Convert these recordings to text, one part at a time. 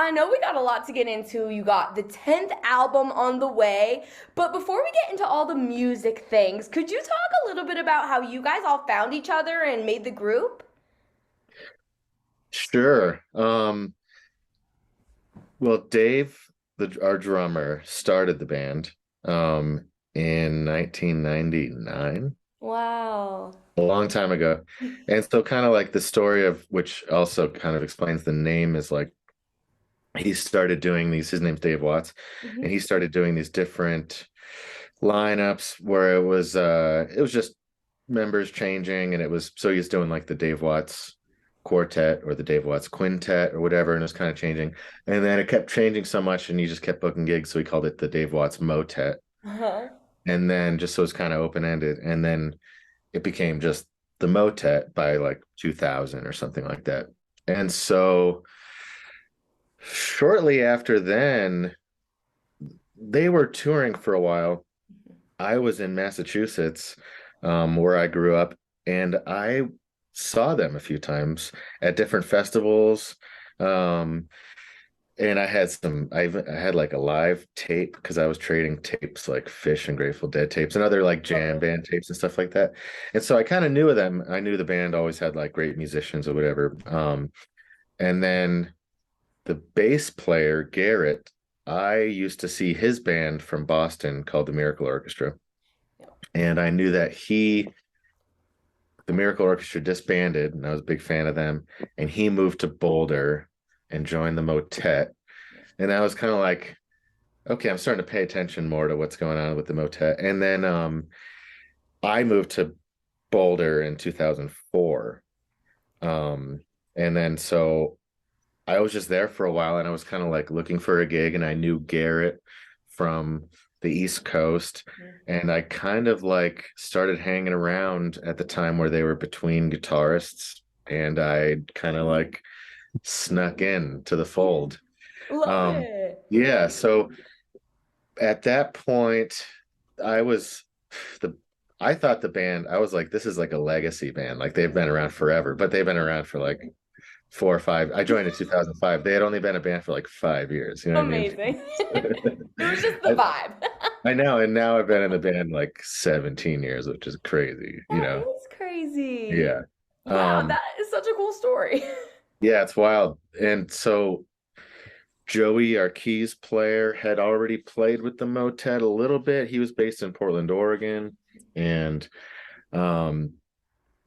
I know we got a lot to get into. You got the 10th album on the way. But before we get into all the music things, could you talk a little bit about how you guys all found each other and made the group? Sure. Well, Dave, our drummer, started the band in 1999, Wow. a long time ago. And so kind of like the story of which also kind of explains the name is like he started doing these, his name's Dave Watts, and Hmm. he started doing these different lineups where it was just members changing, and it was so he's doing like the Dave Watts quartet or the Dave Watts quintet or whatever, and it was kind of changing. And then it kept changing so much, and he just kept booking gigs, so he called it the Dave Watts Motet. Uh-huh. And then just so it's kind of open ended, and then it became just the Motet by like 2000 or something like that. And so shortly after then, they were touring for a while. I was in Massachusetts, where I grew up, and I saw them a few times at different festivals. Um, and I had like a live tape because I was trading tapes like Fish and Grateful Dead tapes and other like jam band tapes and stuff like that. And so I kind of knew of them. I knew the band always had like great musicians or whatever. And then the bass player, Garrett, I used to see his band from Boston called the Miracle Orchestra. And I knew that the Miracle Orchestra disbanded, and I was a big fan of them. And he moved to Boulder and joined the Motet. And I was kind of like, okay, I'm starting to pay attention more to what's going on with the Motet. And then I moved to Boulder in 2004. Um, and then so I was just there for a while, and I was kind of like looking for a gig, and I knew Garrett from the East Coast, and I kind of like started hanging around at the time where they were between guitarists, and I kind of like snuck in to the fold. Love Um, it. yeah, so at that point, I was the I thought the band, I was like, this is like a legacy band. Like they've been around forever, but they've been around for like 4 or 5. I joined in 2005. They had only been a band for like 5 years. You know what I mean? Amazing. It was just the I, vibe. I know. And now I've been in the band like 17 years, which is crazy, you That know? is crazy. Yeah. Wow, Um, that is such a cool story. yeah, it's wild. And so Joey, our keys player, had already played with the Motet a little bit. He was based in Portland, Oregon. And um,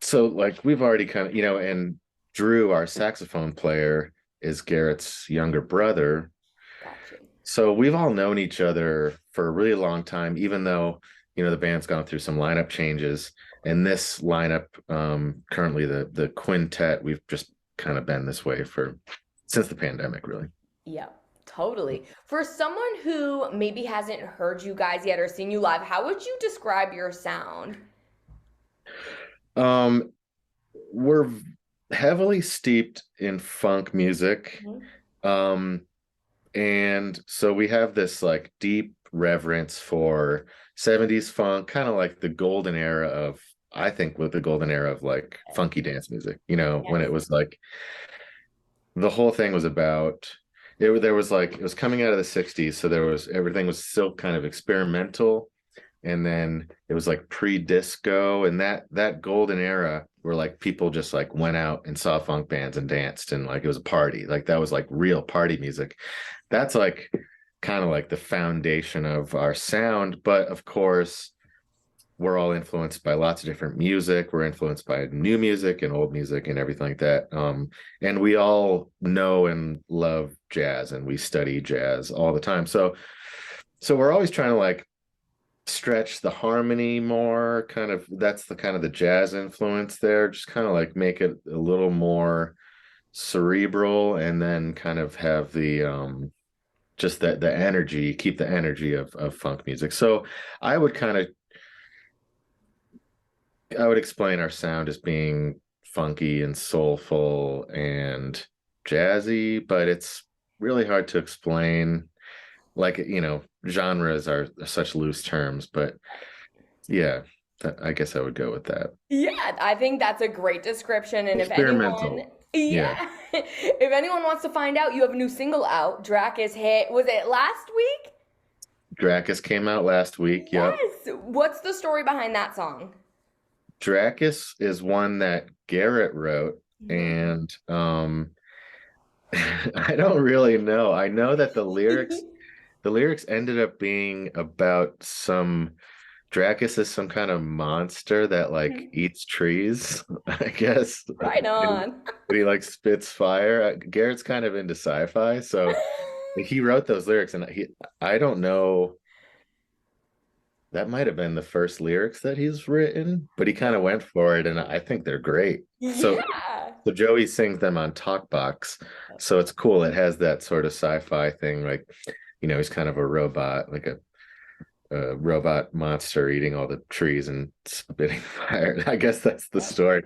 so like we've already kind of, and Drew, our saxophone player, is Garrett's younger brother. Gotcha. So we've all known each other for a really long time, even though, the band's gone through some lineup changes. And this lineup, currently the quintet, we've just kind of been this way for since the pandemic, really. Yeah, totally. For someone who maybe hasn't heard you guys yet or seen you live, how would you describe your sound? Um, we're heavily steeped in funk music. Mhm. Um, and so we have this like deep reverence for 70s funk, kind of like the golden era of, I think, with the golden era of like funky dance music, when it Yes. was like the whole thing was about there was like it was coming out of the 60s, so there was everything was still kind of experimental, and then it was like pre-disco, and that golden era where like people just like went out and saw funk bands and danced, and like it was a party, like that was like real party music. That's like kind of like the foundation of our sound. But of course, we're all influenced by lots of different music. We're influenced by new music and old music and everything like that. And we all know and love jazz, and we study jazz all the time. So we're always trying to like stretch the harmony more. Kind of that's the kind of the jazz influence there. Just kind of like make it a little more cerebral, and then kind of have the just that the energy, keep the energy of funk music. So I would kind of I would explain our sound as being funky and soulful and jazzy, but it's really hard to explain. Like, genres are such loose terms, but yeah, I guess I would go with that. Yeah, I think that's a great description. And if anyone, Experimental. yeah, Yeah. If anyone wants to find out, you have a new single out. Dracus hit, was it last week? Dracus came out last week. Yep. Yes. What's the story behind that song? Dracus is one that Garrett wrote, Mhm. and I don't really know. I know that the lyrics ended up being about some Dracus is some kind of monster that like eats trees, I guess. Right And on. he like spits fire. Garrett's kind of into sci-fi, so he wrote those lyrics, and I don't know. That might have been the first lyrics that he's written, but he kind of went for it, and I think they're great. So, Yeah. so Joey sings them on Talkbox, so it's cool. It has that sort of sci-fi thing, like he's kind of a robot, like a robot monster eating all the trees and spitting fire. I guess that's the story.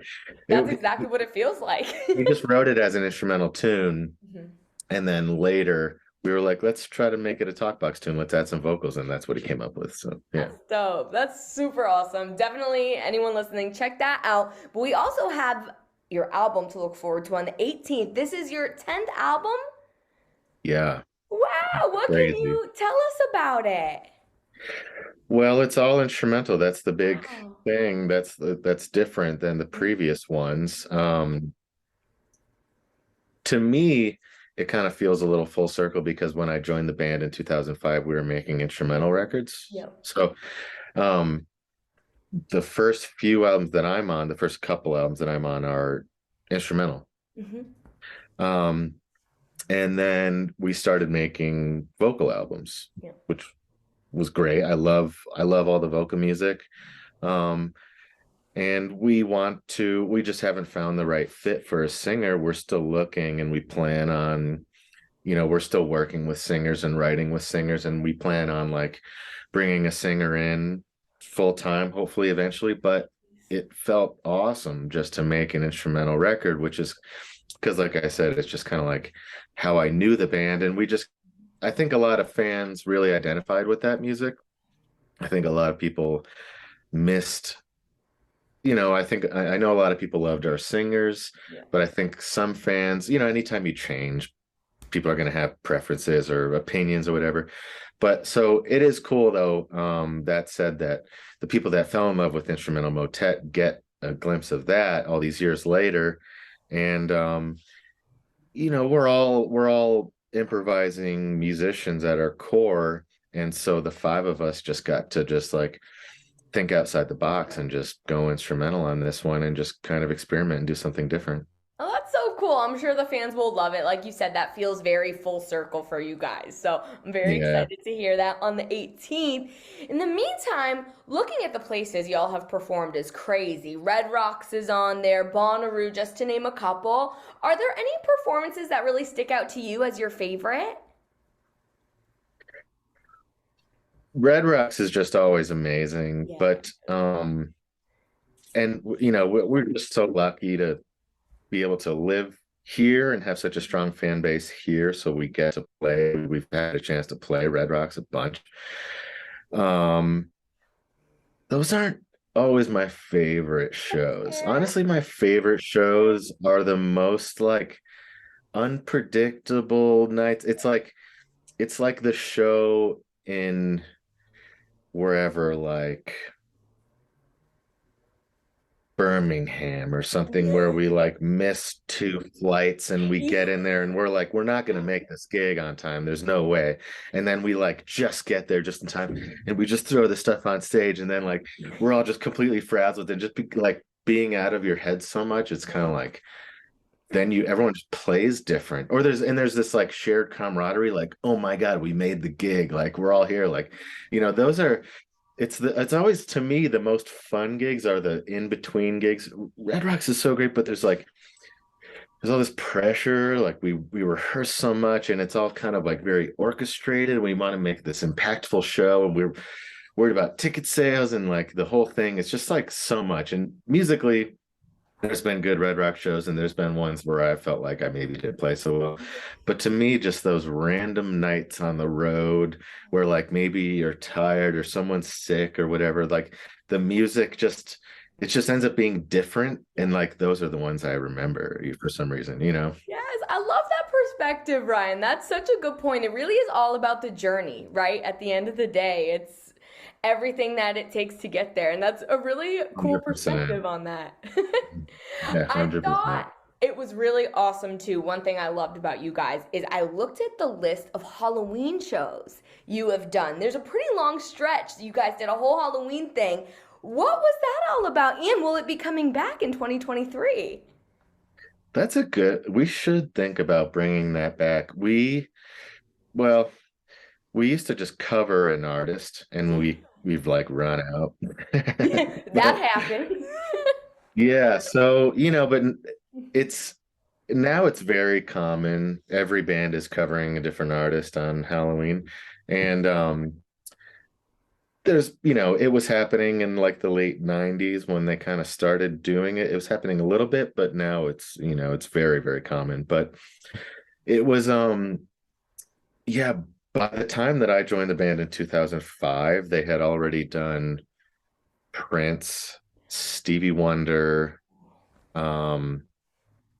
That's It, exactly what it feels like. we just wrote it as an instrumental tune, Mhm. and then later we were like, let's try to make it a Talkbox tune. Let's add some vocals, and that's what he came up with. So yeah. That's dope. That's super awesome. Definitely, anyone listening, check that out. But we also have your album to look forward to on the 18th. This is your 10th album? Yeah, Wow, what can crazy. you tell us about it? Well, it's all instrumental. That's the big Wow. thing. That's different than the previous ones. To me, it kind of feels a little full circle because when I joined the band in 2005, we were making instrumental records. Yep. So, um, the first few albums that I'm on, the first couple albums that I'm on are instrumental. Hmm. Um, and then we started making vocal albums, Yeah. which was great. I love all the vocal music. Um, and we just haven't found the right fit for a singer. We're still looking, and we plan on, we're still working with singers and writing with singers, and we plan on like bringing a singer in full time, hopefully eventually. But it felt awesome just to make an instrumental record, which is because, like I said, it's just kind of like how I knew the band, and I think a lot of fans really identified with that music. I think a lot of people missed, I know a lot of people loved our singers, Yeah. but I think some fans, anytime you change, people are going to have preferences or opinions or whatever. But so it is cool though. That said, that the people that fell in love with instrumental motet get a glimpse of that all these years later. And we're all improvising musicians at our core. And so the five of us just got to just like think outside the box and just go instrumental on this one and just kind of experiment and do something different. Oh, that's so cool. I'm sure the fans will love it. Like you said, that feels very full circle for you guys. So I'm very Yeah. excited to hear that on the 18th. In the meantime, looking at the places y'all have performed is crazy. Red Rocks is on there, Bonnaroo, just to name a couple. Are there any performances that really stick out to you as your favorite? Red Rocks is just always amazing, Yeah. but and we're just so lucky to be able to live here and have such a strong fan base here, so we get to play. We've had a chance to play Red Rocks a bunch. Um, those aren't always my favorite shows. Fair. Honestly, my favorite shows are the most like unpredictable nights. It's like the show in wherever, like Birmingham or something, where we like miss two flights and we get in there and we're like, we're not going to make this gig on time. There's no way. And then we like just get there just in time and we just throw the stuff on stage. And then like we're all just completely frazzled and just like being out of your head so much. It's kind of like, then everyone just plays different, or there's this like shared camaraderie, like, oh my God, we made the gig. Like we're all here. Like, those are, it's always, to me, the most fun gigs are the in between gigs. Red Rocks is so great, but there's all this pressure. Like we rehearse so much, and it's all kind of like very orchestrated. We want to make this impactful show, and we're worried about ticket sales and like the whole thing. It's just like so much. And musically, there's been good Red Rock shows, and there's been ones where I felt like I maybe didn't play so well. But to me, just those random nights on the road where like maybe you're tired or someone's sick or whatever, like the music it just ends up being different. And like those are the ones I remember for some reason. Yes, I love that perspective, Ryan. That's such a good point. It really is all about the journey, right? At the end of the day, it's everything that it takes to get there. And that's a really cool 100%. perspective on that. Yeah, I 100%. thought it was really awesome too. One thing I loved about you guys is I looked at the list of Halloween shows you have done. There's a pretty long stretch. You guys did a whole Halloween thing. What was that all about? And will it be coming back in 2023? That's a good, we should think about bringing that back. Well, we used to just cover an artist and Yeah. we've like run out. That But happened. yeah, so but it's now it's very common. Every band is covering a different artist on Halloween. And there's, it was happening in like the late 90s when they kind of started doing it. It was happening a little bit, but now it's very, very common. But it was yeah, by the time that I joined the band in 2005, they had already done Prince, Stevie Wonder. I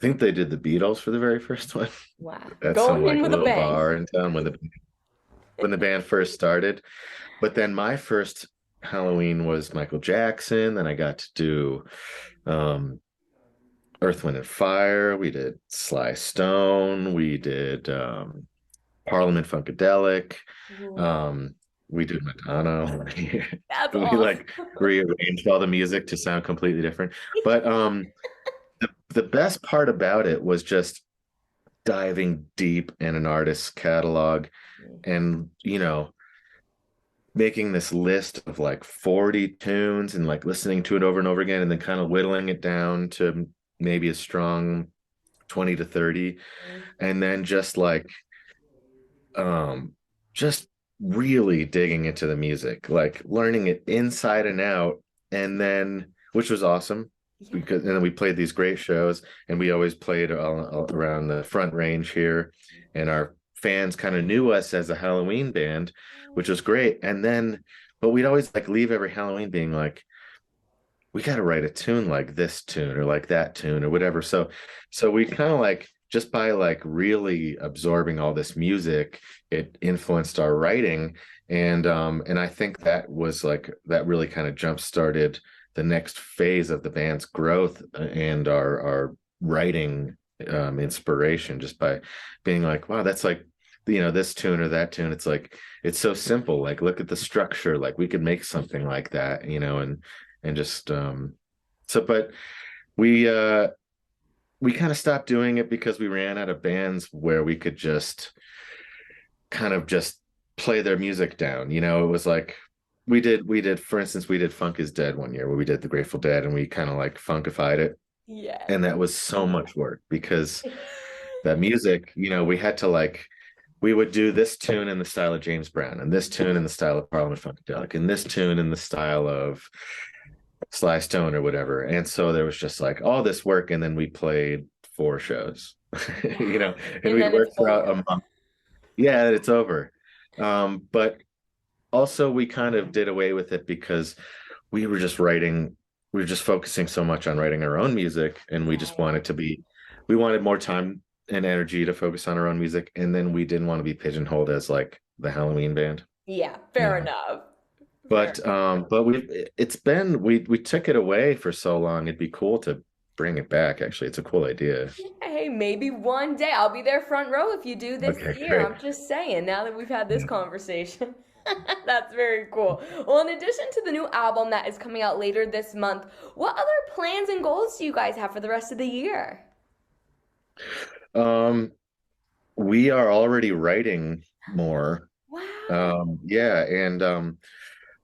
think they did the Beatles for the very first one Wow. at some Going in like with a little bang. bar in town when the band first started. But then my first Halloween was Michael Jackson. Then I got to do um, Earth, Wind, and Fire. We did Sly Stone. We did Parliament Funkadelic. Whoa. Um, we did Madonna. That's We awesome. like rearranged all the music to sound completely different. But the best part about it was just diving deep in an artist's catalog and making this list of like 40 tunes and like listening to it over and over again and then kind of whittling it down to maybe a strong 20 to 30 and then um just really digging into the music, like learning it inside and out, and then which was awesome Yeah. because and then we played these great shows and we always played all around the Front Range here, and our fans kind of knew us as a Halloween band, which was great. And then but we'd always like leave every Halloween being like, we got to write a tune like this tune or like that tune or whatever. So we kind of like just by like really absorbing all this music, it influenced our writing. And I think that was like that really kind of jump started the next phase of the band's growth and our writing inspiration, just by being like, wow, that's like this tune or that tune. It's like it's so simple. Like look at the structure. Like we could make something like that, and just but we uh we kind of stopped doing it because we ran out of bands where we could just kind of just play their music down. It was like we did for instance, we did Funk is Dead one year where we did the Grateful Dead and we kind of like funkified it, Yeah. and that was so much work because that music, we had to like we would do this tune in the style of James Brown and this tune in the style of Parliament Funkadelic and this tune in the style of Sly Stone or whatever. And so there was just like all this work, and then we played four shows, Wow. and And we'd then it's work throughout a over. month. Yeah, it's over. But also we kind of did away with it because we were just writing, we were just focusing so much on writing our own music, and we just Right. we wanted more time and energy to focus on our own music, and then we didn't want to be pigeonholed as like the Halloween band. Yeah, You fair know. enough. Fair. But we took it away for so long. It'd be cool to bring it back. Actually, it's a cool idea. Hey, maybe one day I'll be there front row if you do this Okay, year. great. I'm just saying, now that we've had this Yeah. conversation. That's very cool. Well, in addition to the new album that is coming out later this month, what other plans and goals do you guys have for the rest of the year? Um, we are already writing more. Wow. Yeah, and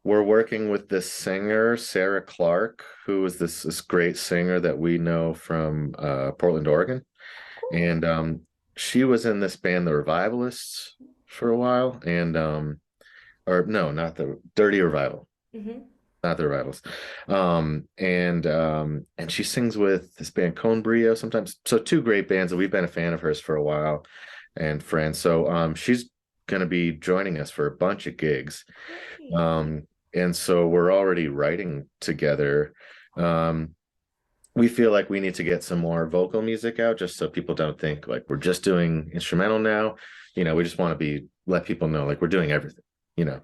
we're working with this singer, Sarah Clark, who is this great singer that we know from Portland, Oregon. Cool. And she was in this band, The Revivalists, for a while, and or no, not the Dirty Revival, Hmm. not the Revivals. And she sings with this band Cone Brio sometimes. So two great bands, and we've been a fan of hers for a while and friends. So she's gonna be joining us for a bunch of gigs. Great. Um, and so we're already writing together. Um, we feel like we need to get some more vocal music out just so people don't think like we're just doing instrumental now. We just want to be let people know like we're doing everything, you know.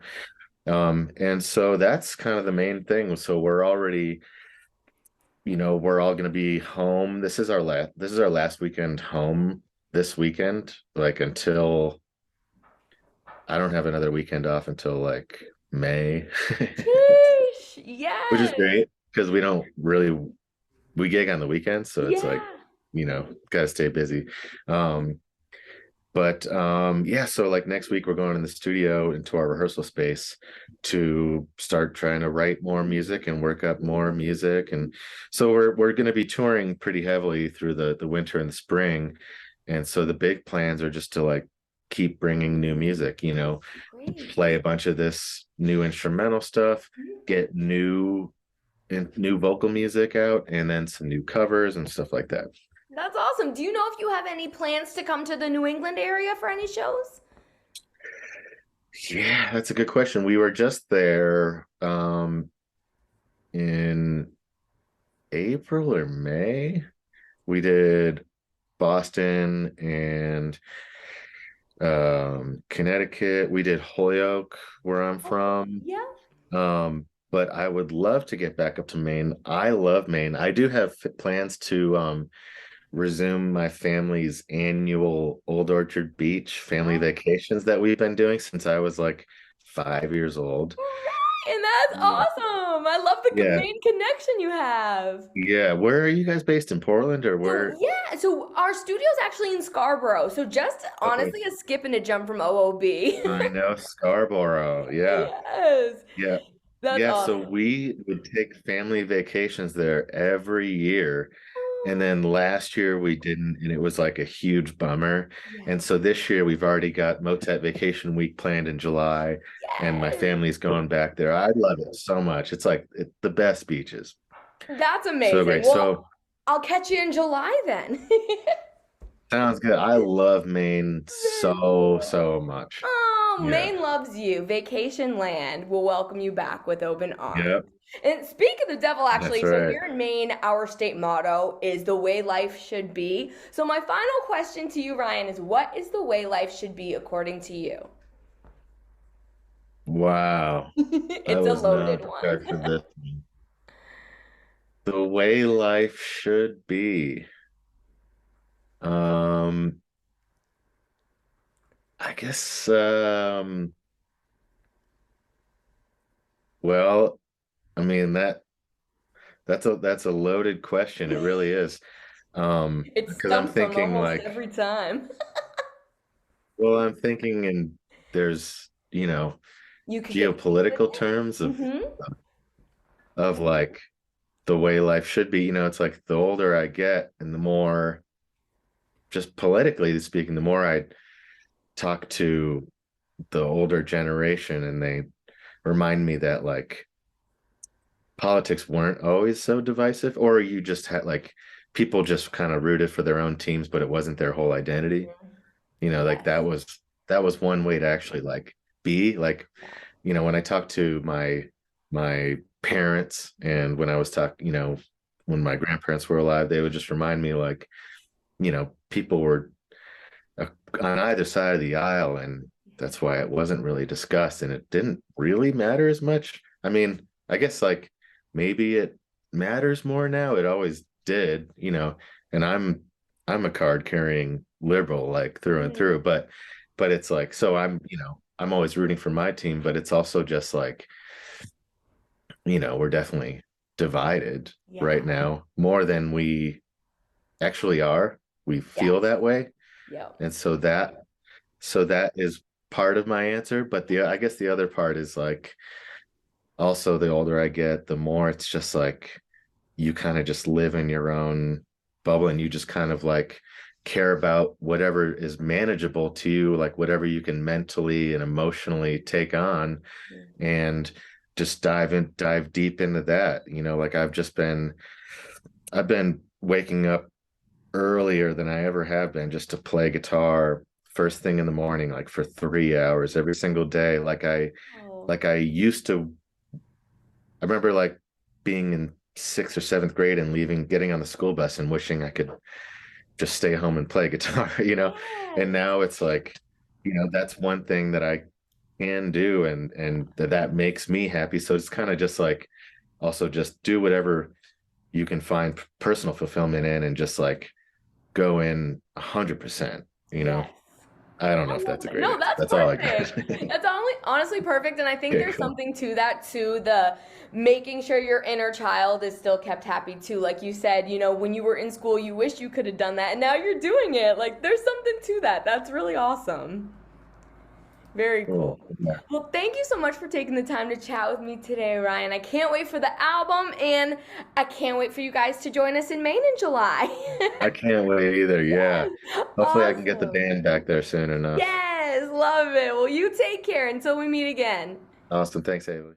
And so that's kind of the main thing. So we're already, we're all going to be home. This is our last weekend home this weekend, like until I don't have another weekend off until like May, Sheesh. which is Yes. great because we gig on the weekends, so it's like, Yeah. gotta stay busy. Um, but yeah, so like next week we're going in the studio into our rehearsal space to start trying to write more music and work up more music. And so we're gonna be touring pretty heavily through the winter and the spring. And so the big plans are just to like keep bringing new music, Great. play a bunch of this new instrumental stuff, get new vocal music out, and then some new covers and stuff like that. That's awesome. Do you know if you have any plans to come to the New England area for any shows? Yeah, that's a good question. We were just there in April or May. We did Boston and Connecticut. We did Holyoke, where I'm Oh, from. yeah. But I would love to get back up to Maine. I love Maine. I do have plans to resume my family's annual Old Orchard Beach family Oh, vacations that we've been doing since I was like 5 years old. right. And that's Yeah. awesome. I love the Yeah. main connection you have. Yeah. Where are you guys based in Portland or So where? yeah, so our studio's actually in Scarborough. So just Oh, honestly a skip and a jump from OOB. I know Scarborough. Yeah. Yes. Yeah. That's Yeah. So awesome. we would take family vacations there every year. And Oh, then last year we didn't, and it was like a huge bummer. yeah. And so this year we've already got Motet Vacation Week planned in July, and my Yes. family's going back there. I love it so much. It's like the best beaches. That's So amazing. great. Well, So I'll catch you in July then. sounds good. I love Maine Very so, cool. so much. Oh, Yeah. Maine loves you. Vacation Land will welcome you back with open arms. Yep. And speak of the devil, That's actually, so right. here in Maine, our state motto is the way life should be. So my final question to you, Ryan, is what is the way life should be according to you? Wow. I It's a was not loaded one. prepared for this. The way life should be. Um, I guess well, I mean that's a loaded question. It really is. It Because I'm stumps them thinking almost like, every time. well, I'm thinking and there's, You could get deep with geopolitical it. terms of Mm-hmm. of like the way life should be. It's like the older I get and the more, just politically speaking, the more I talk to the older generation and they remind me that like politics weren't always so divisive, or you just had like people just kind of rooted for their own teams, but it wasn't their whole identity. Like Yes. that was one way to actually like be like, Yeah. when I talk to my parents and when I was talking, when my grandparents were alive, they would just remind me like, people were uh, on either side of the aisle, and that's why it wasn't really discussed and it didn't really matter as much. I mean, I guess like maybe it matters more now. It always did, and I'm a card carrying liberal like through and Mhm. through, but it's like, so I'm always rooting for my team, but it's also just like, we're definitely divided Yeah. right now more than we actually are. We feel Yes. that way. Yep. And so that is part of my answer, but I guess the other part is like also the older I get, the more it's just like you kind of just live in your own bubble and you just kind of like care about whatever is manageable to you, like whatever you can mentally and emotionally take on and just dive deep into that. Like I've been waking up earlier than I ever have been just to play guitar first thing in the morning, like for 3 hours every single day. Like I Oh. like I used to. I remember like being in sixth or seventh grade and leaving, getting on the school bus and wishing I could just stay home and play guitar, And Yes. now it's like, that's one thing that I can do, and that makes me happy. So it's kind of just like also just do whatever you can find personal fulfillment in, and just like go in 100%, you know. Yes. I don't know I if love that's a it. great No, answer. that's That's all I perfect. got. That's honestly perfect. And I think Okay, there's cool. something to that too. The making sure your inner child is still kept happy too. Like you said, when you were in school, you wished you could have done that, and now you're doing it. Like there's something to that. That's really awesome. Very cool. Cool. Yeah. Well, thank you so much for taking the time to chat with me today, Ryan. I can't wait for the album, and I can't wait for you guys to join us in Maine in July. I can't wait either. Yeah. Yes. Hopefully I can get the Awesome. band back there soon enough. Yes. Love it. Well, you take care until we meet again. Awesome. Thanks, Haley.